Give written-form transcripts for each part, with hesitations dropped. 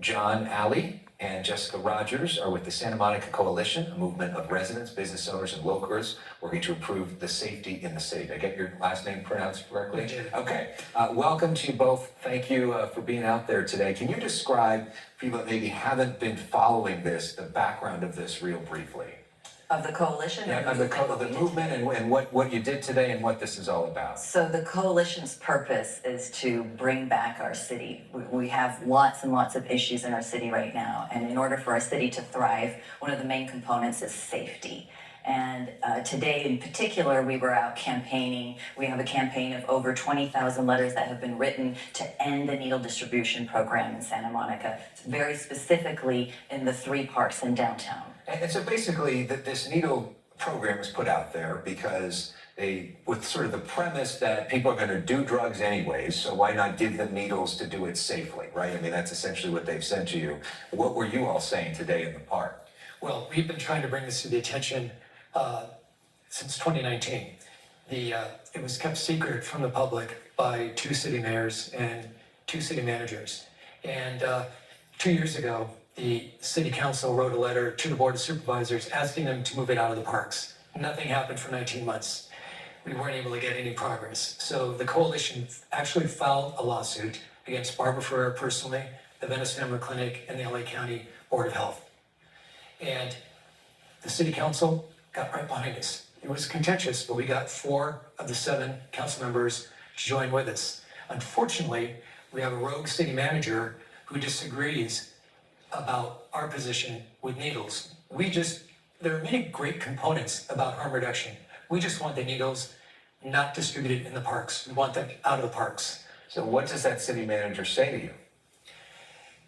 John Alley and Jessica Rogers are with the Santa Monica Coalition, a movement of residents, business owners, and locals working to improve the safety in the city. Did I get your last name pronounced correctly? You did. Okay. Welcome to you both. Thank you for being out there today. Can you describe, for people that maybe haven't been following this, the background of this real briefly? Of the coalition? Yeah, of the movement and what you did today and what this is all about. So the coalition's purpose is to bring back our city. We have lots and lots of issues in our city right now, and in order for our city to thrive, one of the main components is safety. And today in particular, we were out campaigning. We have a campaign of over 20,000 letters that have been written to end the needle distribution program in Santa Monica, very specifically in the 3 parks in downtown. And so basically, this needle program was put out there because with sort of the premise that people are going to do drugs anyways, so why not give them needles to do it safely, right? I mean, that's essentially what they've said to you. What were you all saying today in the park? Well, we've been trying to bring this to the attention since 2019. It was kept secret from the public by 2 city mayors and 2 city managers. And 2 years ago, the city council wrote a letter to the board of supervisors asking them to move it out of the parks. Nothing happened for 19 months. We weren't able to get any progress. So the coalition actually filed a lawsuit against Barbara Ferrer personally, the Venice Family Clinic, and the LA County Board of Health. And the city council got right behind us. It was contentious, but we got 4 of the 7 council members to join with us. Unfortunately, we have a rogue city manager who disagrees about our position with needles. There are many great components about harm reduction. We just want the needles not distributed in the parks. We want them out of the parks. So what does that city manager say to you?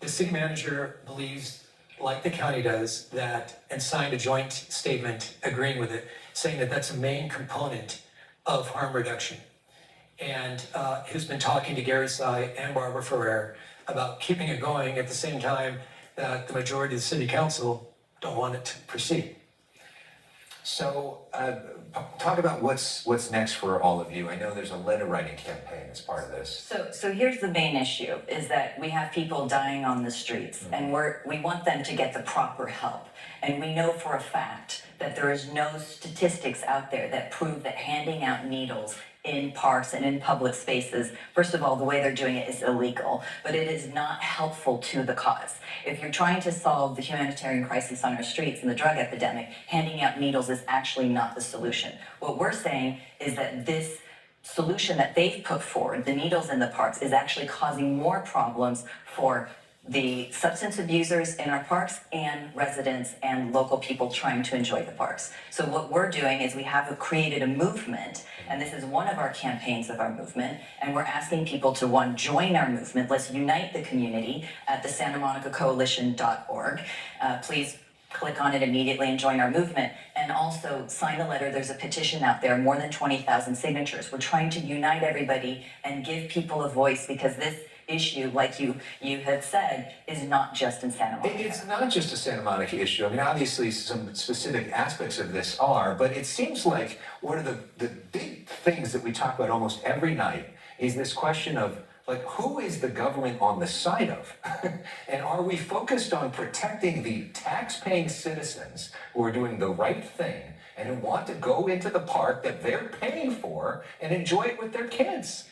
The city manager believes, like the county does, and signed a joint statement agreeing with it, saying that that's a main component of harm reduction. And has been talking to Gary Tsai and Barbara Ferrer about keeping it going at the same time that the majority of the city council don't want it to proceed. So talk about what's next for all of you. I know there's a letter writing campaign as part of this. So here's the main issue, is that we have people dying on the streets, and we want them to get the proper help. And we know for a fact that there is no statistics out there that prove that handing out needles in parks and in public spaces, first of all, the way they're doing it is illegal, but it is not helpful to the cause. If you're trying to solve the humanitarian crisis on our streets and the drug epidemic, handing out needles is actually not the solution. What we're saying is that this solution that they've put forward, the needles in the parks, is actually causing more problems for the substance abusers in our parks and residents and local people trying to enjoy the parks. So what we're doing is we have created a movement, and this is one of our campaigns of our movement, and we're asking people to, 1, join our movement. Let's unite the community at the SantaMonicaCoalition.org. Please click on it immediately and join our movement, and also sign the letter. There's a petition out there, more than 20,000 signatures. We're trying to unite everybody and give people a voice, because this issue, like you have said, is not just in Santa Monica. It's not just a Santa Monica issue. I mean, obviously some specific aspects of this are, but it seems like one of the big things that we talk about almost every night is this question of, like, who is the government on the side of? And are we focused on protecting the tax-paying citizens who are doing the right thing and who want to go into the park that they're paying for and enjoy it with their kids?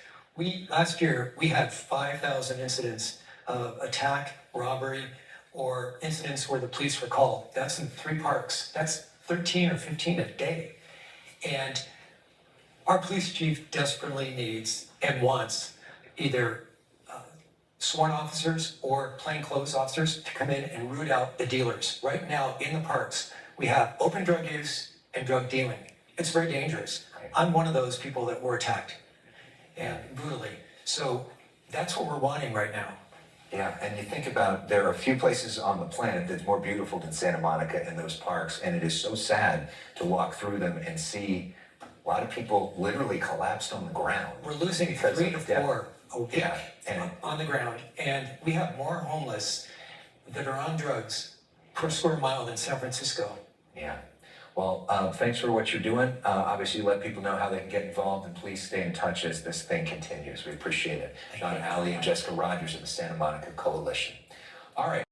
Last year, we had 5,000 incidents of attack, robbery, or incidents where the police were called. That's in 3 parks. That's 13 or 15 a day. And our police chief desperately needs and wants either sworn officers or plainclothes officers to come in and root out the dealers. Right now, in the parks, we have open drug use and drug dealing. It's very dangerous. I'm one of those people that were attacked, and brutally. So that's what we're wanting right now. Yeah, and you think about, there are a few places on the planet that's more beautiful than Santa Monica and those parks, and it is so sad to walk through them and see a lot of people literally collapsed on the ground. We're losing 3 to 4 a week and on the ground, and we have more homeless that are on drugs per square mile than San Francisco. Yeah. Well, thanks for what you're doing. Obviously, let people know how they can get involved, and please stay in touch as this thing continues. We appreciate it. John Alley and Jessica Rogers of the Santa Monica Coalition. All right.